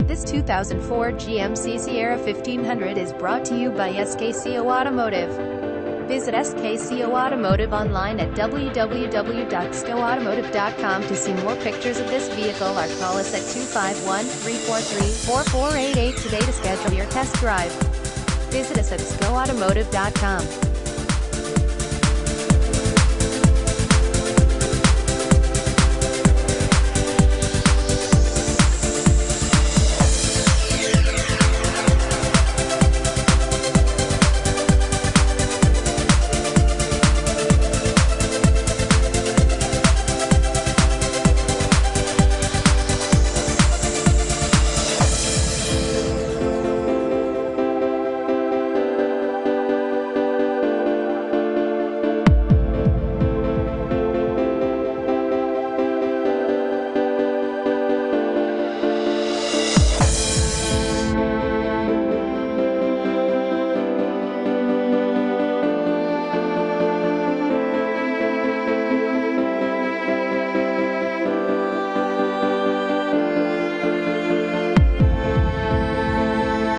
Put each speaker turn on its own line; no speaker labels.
This 2004 GMC Sierra 1500 is brought to you by SKCO Automotive. Visit SKCO Automotive online at www.scoautomotive.com to see more pictures of this vehicle or call us at 251-343-4488 today to schedule your test drive. Visit us at scoautomotive.com.